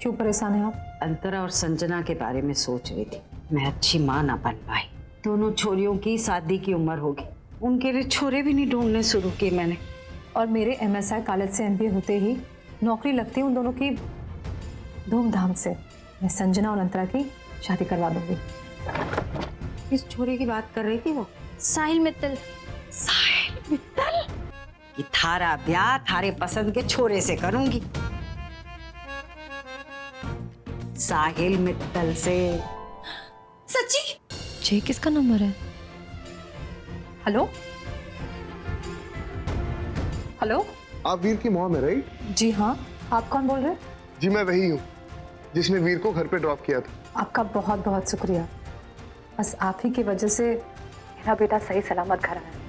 क्यों परेशान हैं आप? अंतरा और संजना के बारे में सोच रही थी। मैं अच्छी माँ ना बन पाई। दोनों छोरियों की शादी की उम्र होगी, उनके लिए छोरे भी नहीं ढूंढने शुरू किए मैंने। और मेरे MSI कॉलेज से MBA होते ही नौकरी लगती है उन दोनों की धूमधाम से। मैं संजना और अंतरा की शादी करवा दूंगी। किस छोरे की बात कर रही थी वो? साहिल मित्तल। साहिल मित्तल? कि थारा ब्याह थारे पसंद के छोरे से करूंगी। साहिल मित्तल से। सच्ची? ये किसका नंबर है? हेलो हेलो, आप वीर की मॉम है राइट? जी हाँ, आप कौन बोल रहे हैं? जी मैं वही हूँ जिसने वीर को घर पे ड्रॉप किया था। आपका बहुत बहुत शुक्रिया। बस आप ही की वजह से मेरा बेटा सही सलामत घर आया।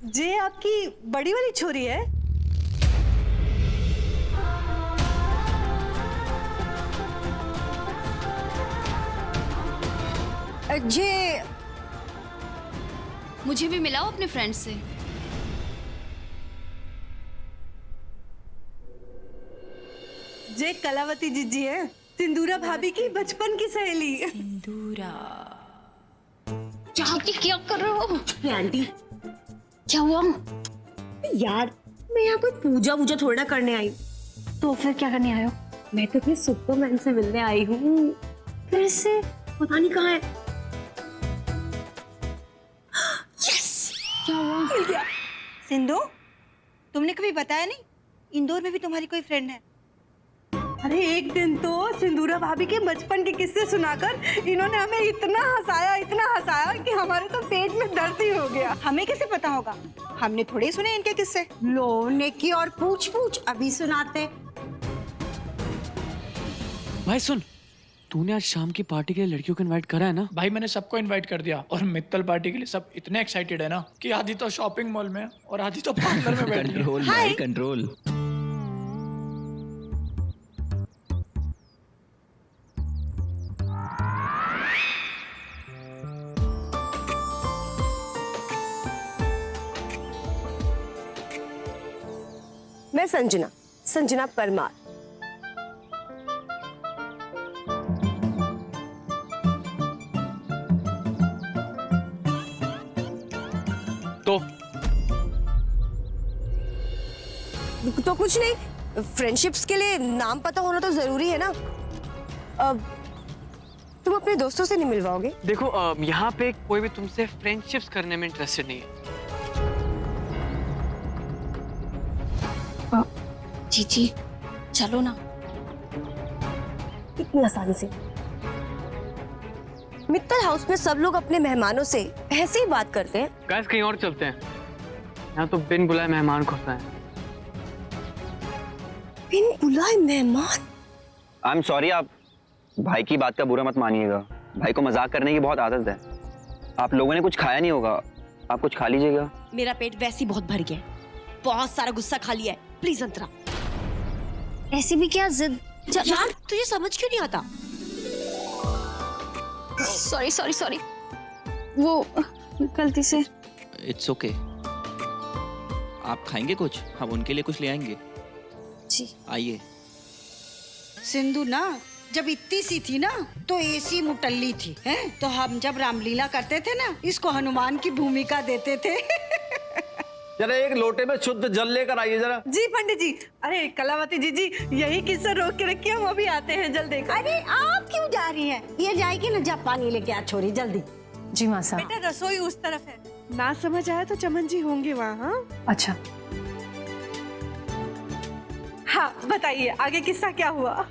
जे आपकी बड़ी वाली छोरी है? जे मुझे भी मिलाओ अपने फ्रेंड से। जे कलावती जीजी है, सिंदूरा भाभी की बचपन की सहेली। सिंदूरा जाके क्या कर रहे हो? आंटी क्या हुआ? यार मैं यहाँ कोई पूजा वूजा थोड़ा करने आई। तो फिर क्या करने आए हो? मैं तो अपने सुपरमैन से मिलने आई हूँ। फिर से पता नहीं कहाँ है। यस! क्या हुआ? मिल गया। सिंधु, तुमने कभी बताया नहीं इंदौर में भी तुम्हारी कोई फ्रेंड है? अरे एक दिन तो सिंदूरा भाभी के बचपन के किस्से सुनाकर इन्होंने हमें इतना हंसाया कि हमारे तो पेट में दर्द ही हो गया। हमें कैसे पता होगा? हमने थोड़े सुने इनके किस्से। लो नेकी और पूछ पूछ अभी सुनाते। भाई सुन, तूने आज शाम की पार्टी के लिए लड़कियों को इनवाइट करा है ना? भाई मैंने सबको इनवाइट कर दिया और मित्तल पार्टी के लिए सब इतने एक्साइटेड है ना कि आधी तो शॉपिंग मॉल में है और आधी तो पार्लर में बैठी है। कंट्रोल भाई कंट्रोल। मैं संजना परमार। तो कुछ नहीं, फ्रेंडशिप्स के लिए नाम पता होना तो जरूरी है ना। अब तुम अपने दोस्तों से नहीं मिलवाओगे? देखो यहाँ पे कोई भी तुमसे फ्रेंडशिप्स करने में इंटरेस्टेड नहीं है। जीजी चलो ना। इतनी आसानी से? मित्तल हाउस में सब लोग अपने मेहमानों से ऐसे ही बात करते हैं। गाइस कहीं और चलते हैं, यहाँ तो बिन बुलाए मेहमान घुस रहे हैं। बिन बुलाए मेहमान? आई एम सॉरी, आप भाई की बात का बुरा मत मानिएगा। भाई को मजाक करने की बहुत आदत है। आप लोगों ने कुछ खाया नहीं होगा, आप कुछ खा लीजिएगा। मेरा पेट वैसे ही बहुत भर गया है, बहुत सारा गुस्सा खा लिया है। प्लीज अंतरा। ऐसी भी क्या जिद? यार तुझे समझ क्यों नहीं आता? सॉरी वो गलती से। It's okay. आप खाएंगे कुछ? हम उनके लिए कुछ ले आएंगे। जी आइए। सिंधु ना जब इतनी सी थी ना तो ऐसी मुटल्ली थी, हैं? तो हम जब रामलीला करते थे ना इसको हनुमान की भूमिका देते थे। जरा एक लोटे में शुद्ध जल लेकर आइए जरा। जी पंडित जी। अरे कलावती जी यही किस्सा रोक के रखिए, हम अभी आते हैं जल देकर। अरे आप क्यों जा रही हैं? ये जाएगी ना, जा पानी लेके आ छोरी जल्दी। जी माँ साहब। बेटा रसोई उस तरफ है, ना समझ आया तो चमन जी होंगे वहाँ। हाँ अच्छा हाँ बताइए आगे किस्सा क्या हुआ?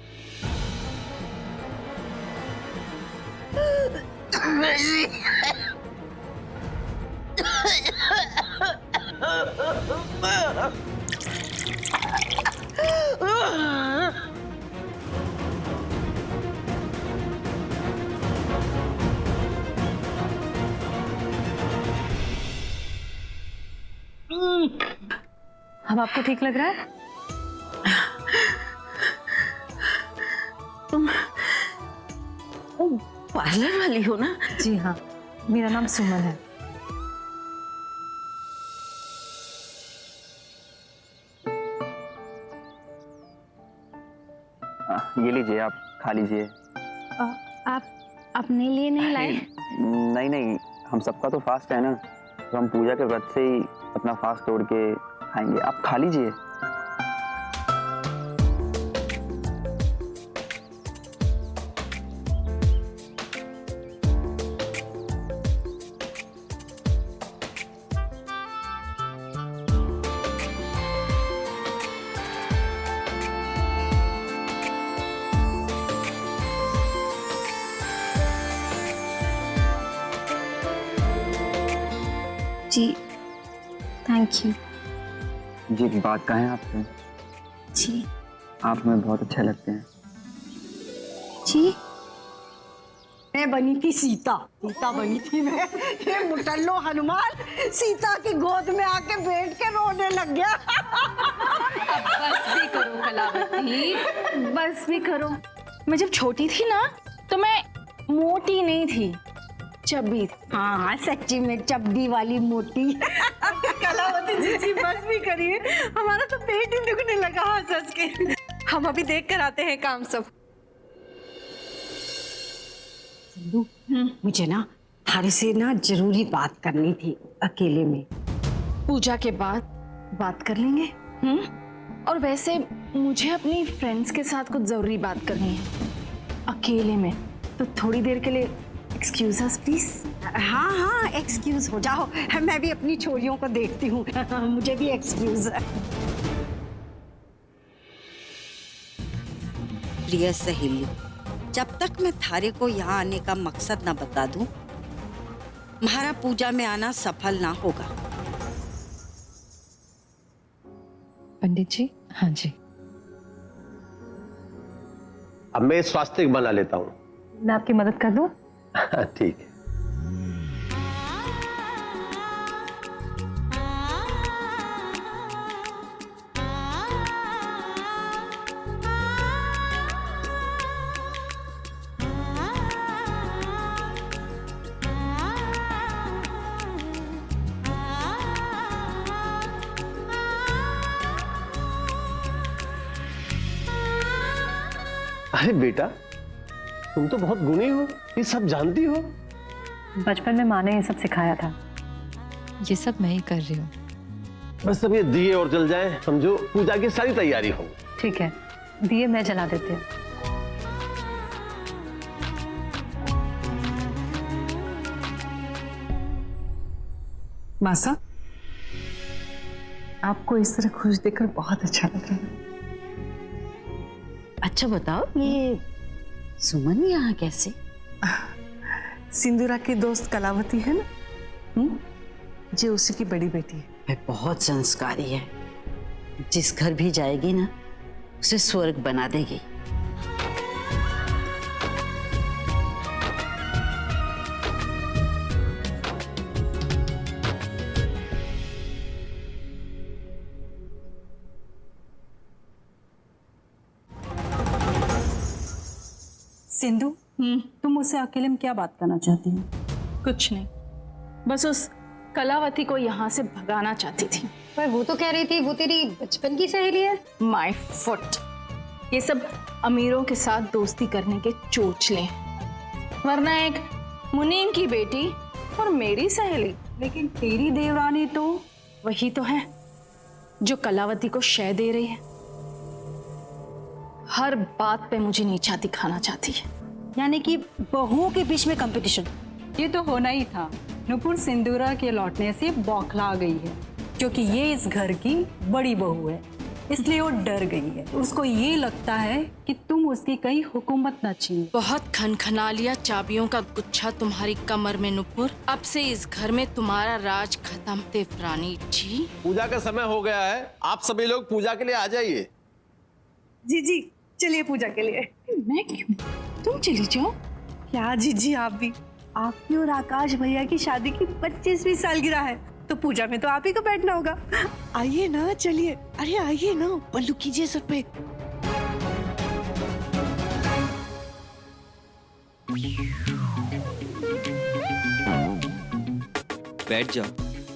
अब आपको ठीक लग रहा है? तुम पार्लर वाली हो ना? जी हाँ, मेरा नाम सुमन है। ये लीजिए, आप खा लीजिए। आप अपने लिए नहीं लाए? नहीं नहीं, हम सबका तो फास्ट है ना, तो हम पूजा के व्रत से ही अपना फास्ट तोड़ के खाएंगे। आप खा लीजिए। जी थैंक यू। जी, एक बात कहें आपसे? जी आप हमें बहुत अच्छे लगते हैं। जी मैं बनी थी सीता, सीता बनी थी मैं। ये मुटल्लो हनुमान सीता की गोद में आके बैठ के रोने लग गया। बस भी करो कलावती, बस भी करो। मैं जब छोटी थी ना तो मैं मोटी नहीं थी, चबी थी। हाँ सच्ची में चबड़ी वाली मोटी। कलावती जी जी बस भी करिए, हमारा तो पेट ही दुखने लगा हंस हंस के। हम अभी देख कर आते हैं काम सब। मुझे ना थारे से ना जरूरी बात करनी थी अकेले में। पूजा के बाद बात कर लेंगे। और वैसे मुझे अपनी फ्रेंड्स के साथ कुछ जरूरी बात करनी है अकेले में, तो थोड़ी देर के लिए एक्सक्यूज अस प्लीज। हाँ हाँ एक्सक्यूज हो जाओ, मैं भी अपनी छोरियों को देखती हूँ। मुझे भी एक्सक्यूज है। प्रिय सहेली, जब तक मैं थारे को यहाँ आने का मकसद न बता दूं, हमारा पूजा में आना सफल ना होगा। पंडित जी। हाँ जी। अब मैं स्वास्तिक बना लेता हूँ। मैं आपकी मदद कर दूं? ठीक है। अरे बेटा, तुम तो बहुत गुणी हो, ये सब जानती हो। बचपन में माँ ने ये सब सिखाया था। ये सब मैं ही कर रही हूँ। बस अब ये दिए और जल जाए, समझो पूजा की सारी तैयारी हो। ठीक है, दिए मैं जला देती हूँ। मासा, आपको इस तरह खुश देखकर बहुत अच्छा लग रहा है। अच्छा बताओ, ये सुमन यहाँ कैसे? सिंदूरा की दोस्त कलावती है ना, जी उसी की बड़ी बेटी है। वह बहुत संस्कारी है, जिस घर भी जाएगी ना उसे स्वर्ग बना देगी। सिंधु, तुम मुझसे अकेले में क्या बात करना चाहती हो? कुछ नहीं, बस उस कलावती को यहाँ से भगाना चाहती थी। पर वो तो कह रही थी वो तेरी बचपन की सहेली है। माय फुट, ये सब अमीरों के साथ दोस्ती करने के चोचले हैं, वरना एक मुनीम की बेटी और मेरी सहेली। लेकिन तेरी देवरानी तो वही तो है जो कलावती को शय दे रही है, हर बात पे मुझे नीचा दिखाना चाहती है। यानी कि बहुओं के बीच में कंपटीशन। ये तो होना ही था। नुपुर सिंदूरा के लौटने से बौखला गई है, क्योंकि ये इस घर की बड़ी बहू है, इसलिए वो डर गई है। उसको ये लगता है कि तुम उसकी कहीं हुकूमत न छीनो। बहुत खनखना लिया चाबियों का गुच्छा तुम्हारी कमर में नुपुर, अब से इस घर में तुम्हारा राज खत्म। देवरानी जी, पूजा का समय हो गया है, आप सभी लोग पूजा के लिए आ जाइए। जी जी चलिए पूजा के लिए। मैं क्यों? तुम चली जाओ। क्या जीजी, आप भी? आपकी और आकाश भैया की शादी की 25वीं सालगिरह है, तो पूजा में तो आप ही को बैठना होगा। आइए ना, चलिए। अरे आइए ना, पल्लू कीजिए सर पे। बैठ जाओ,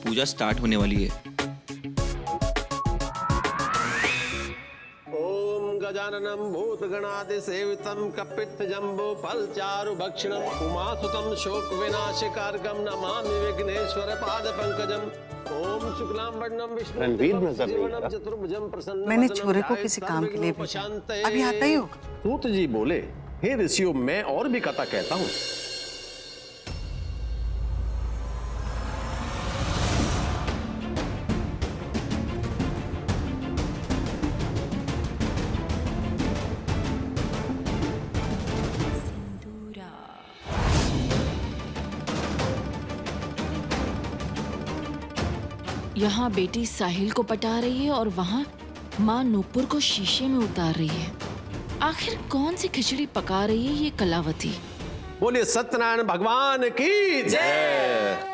पूजा स्टार्ट होने वाली है। ओम गजाननम भूतगणादि सेवितम कपित्थ जम्बो फलचारु भक्षणम उमासुतम शोक विनाशकारकम नमामि विघ्नेश्वर पाद पंकजम। ओम शुक्लाम वरदम विष्णु रणवीर नजर नहीं आ रहा। चतुर्भुजम प्रसन्न। मैंने छोरे को किसी काम के लिए भेजा, अभी आता ही होगा। सूत जी बोले, हे ऋषियों, मैं और भी कथा कहता हूँ। यहाँ बेटी साहिल को पटा रही है और वहाँ माँ नूपुर को शीशे में उतार रही है। आखिर कौन सी खिचड़ी पका रही है ये कलावती? बोलिए सत्यनारायण भगवान की जय।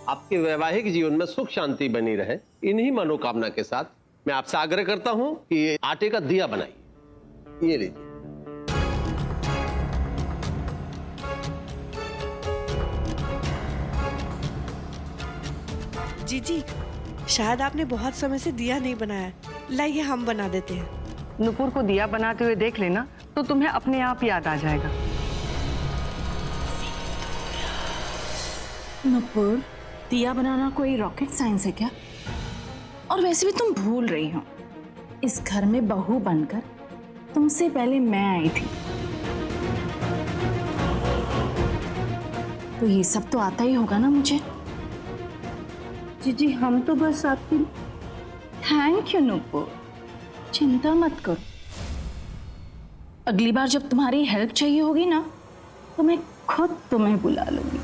आपके वैवाहिक जीवन में सुख शांति बनी रहे, इन्हीं मनोकामना के साथ मैं आपसे आग्रह करता हूं कि ये आटे का दिया बनाइए। ये लीजिए। जीजी, शायद आपने बहुत समय से दिया नहीं बनाया, लाइए हम बना देते हैं। नुपुर को दिया बनाते हुए देख लेना तो तुम्हें अपने आप याद आ जाएगा। नूपुर, दिया बनाना कोई रॉकेट साइंस है क्या? और वैसे भी तुम भूल रही हो, इस घर में बहू बनकर तुमसे पहले मैं आई थी, तो ये सब तो आता ही होगा ना मुझे। जीजी, हम तो बस आपकी। थैंक यू नूपुर, चिंता मत करो। अगली बार जब तुम्हारी हेल्प चाहिए होगी ना, तो मैं खुद तुम्हें बुला लूंगी।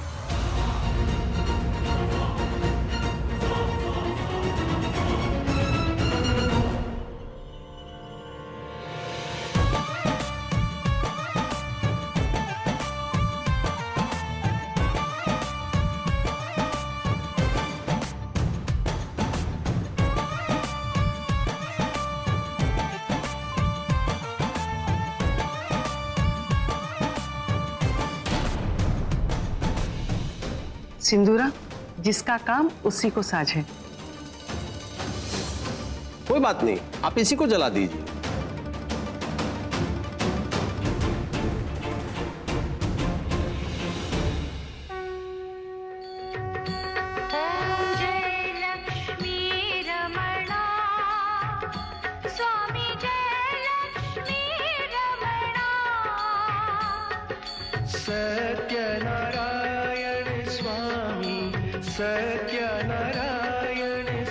सिंदूरा, जिसका काम उसी को साझे। कोई बात नहीं, आप इसी को जला दीजिए। सत्यनारायण स्वामी, सत्यनारायण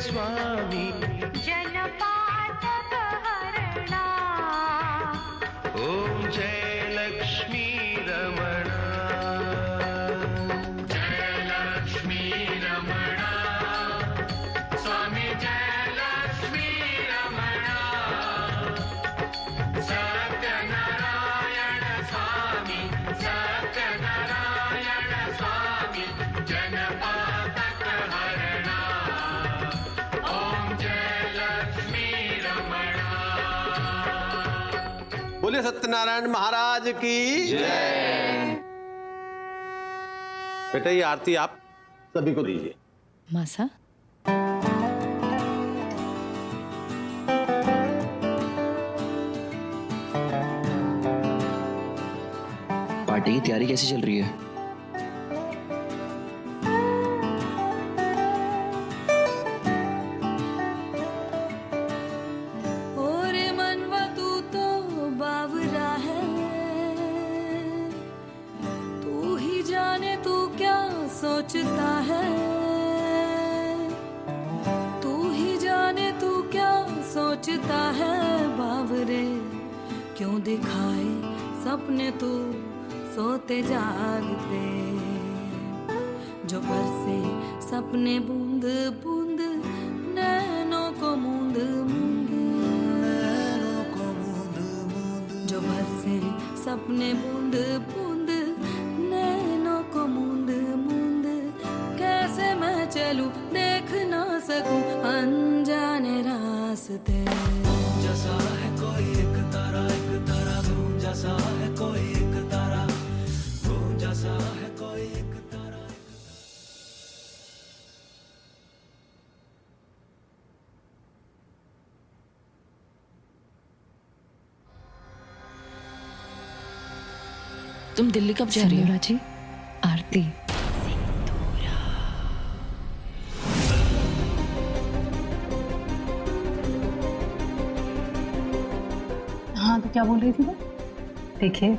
स्वामी, जनपातक हरणा, ओम जय लक्ष्मी रमणा, जय लक्ष्मी रमणा, स्वामी जय लक्ष्मी रमणा, सत्यनारायण स्वामी, सत्यनारायण स्वामी, जनपातक हरणा, ओम जय लक्ष्मी रमणा। बोले सत्यनारायण महाराज की जय। बेटा, ये आरती आप सभी को दीजिए। मासा, पार्टी की तैयारी कैसी चल रही है? ओरे मनवा तू तो बावरा है, तू ही जाने तू क्या सोचता है, तू ही जाने तू क्या सोचता है बावरे, क्यों दिखाए सपने तू सोते जागते, जो बरसे सपने बूंद बूंद नैनों को मूंद मूंद, नैनों को मूंद मूंद, जो बरसे सपने बूंद बूंद नैनों को मूंद मूंद चलूं देख ना सकूं अनजाने रास्ते जैसा है कोई एक तारा तू जैसा है कोई एक तारा तू जैसा है कोई एक तारा। तुम दिल्ली कब जा रही हो? जी आरती हाँ तो क्या बोल रही थी वो? देखिए,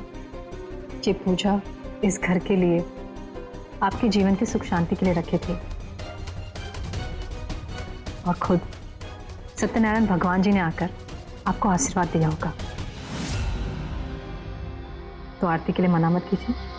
ये पूजा इस घर के लिए, आपके जीवन की सुख शांति के लिए रखे थे, और खुद सत्यनारायण भगवान जी ने आकर आपको आशीर्वाद दिया होगा, तो आरती के लिए मना मत कीजिए।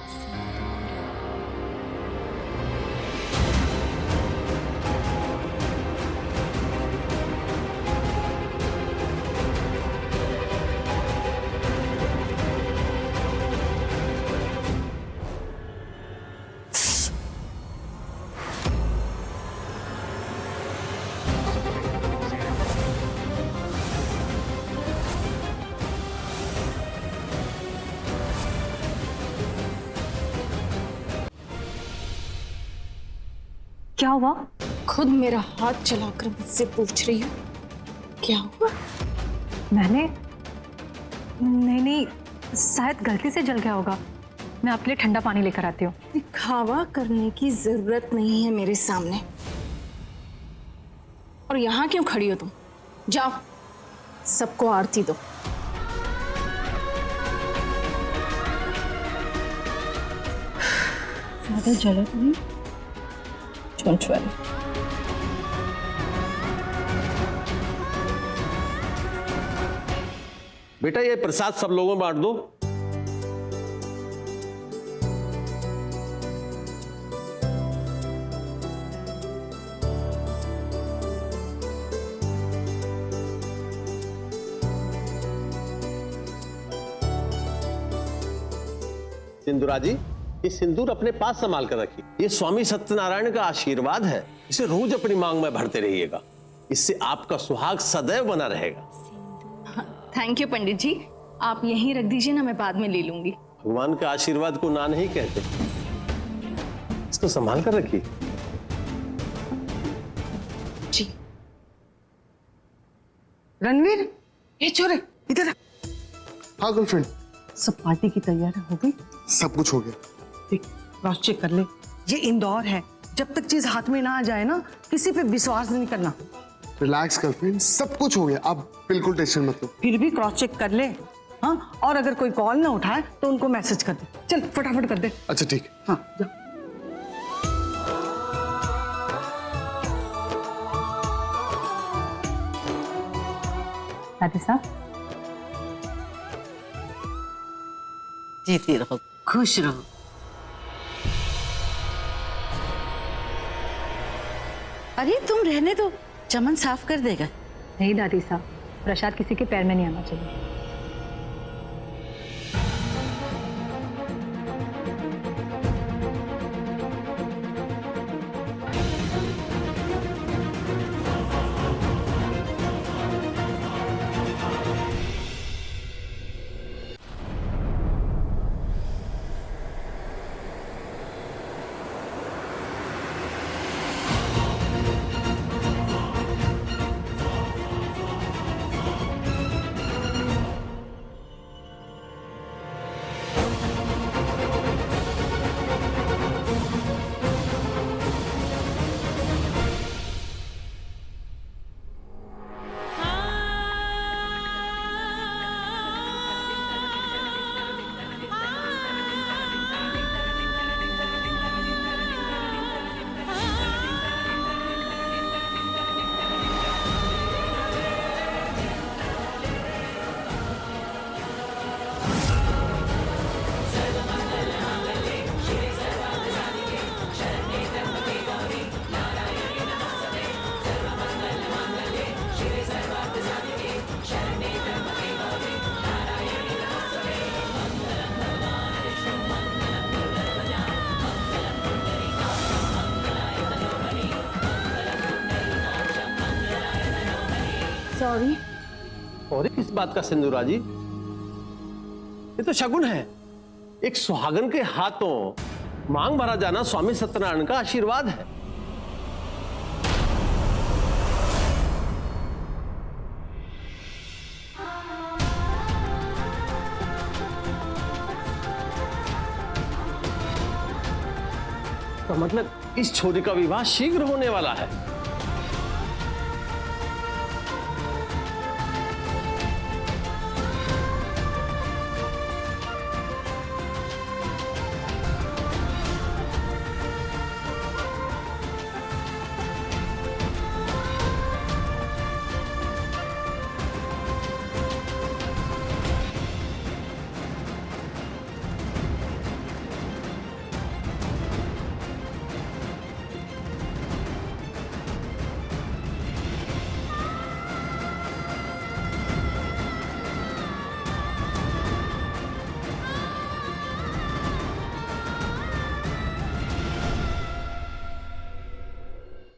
क्या हुआ? खुद मेरा हाथ चलाकर मुझसे पूछ रही हो क्या हुआ? मैंने नहीं, शायद गलती से जल गया होगा। मैं आपके लिए ठंडा पानी लेकर आती हूँ। दिखावा करने की जरूरत नहीं है मेरे सामने। और यहाँ क्यों खड़ी हो तुम? जाओ, सबको आरती दो। ज्यादा जलन नहीं? Don't worry. बेटा ये प्रसाद सब लोगों में बांट दो। सिंदूरा जी, ये सिंदूर अपने पास संभाल कर रखिए। ये स्वामी सत्यनारायण का आशीर्वाद है, इसे रोज अपनी मांग में भरते रहिएगा। इससे आपका सुहाग सदैव बना रहेगा। थैंक यू पंडित जी, आप यहीं रख दीजिए ना, मैं बाद में ले लूंगी। भगवान के आशीर्वाद को ना नहीं कहते, इसको संभाल कर रखिए। जी। रणवीर, ये छोरे इधर। हाँ गर्लफ्रेंड, सब पार्टी की तैयारी हो गई? सब कुछ हो गया। देख, क्रॉस चेक कर ले। ये इंदौर है, जब तक चीज हाथ में ना आ जाए ना, किसी पे विश्वास नहीं करना। रिलैक्स गर्लफ्रेंड, सब कुछ हो गया, आप बिल्कुल टेंशन मत लो। फिर भी क्रॉस चेक कर ले, हाँ? और अगर कोई कॉल ना उठाए तो उनको मैसेज कर दे। चल फटाफट कर दे। अच्छा ठीक है। हाँ जा। दादी साहब, जीती रहो, खुश रहो। अरे तुम रहने दो, चमन साफ कर देगा। नहीं दादी साहब, प्रसाद किसी के पैर में नहीं आना चाहिए। सॉरी। और किस बात का सिंदूरा जी? ये तो शगुन है। एक सुहागन के हाथों मांग भरा जाना स्वामी सत्यनारायण का आशीर्वाद है। तो मतलब इस छोरी का विवाह शीघ्र होने वाला है।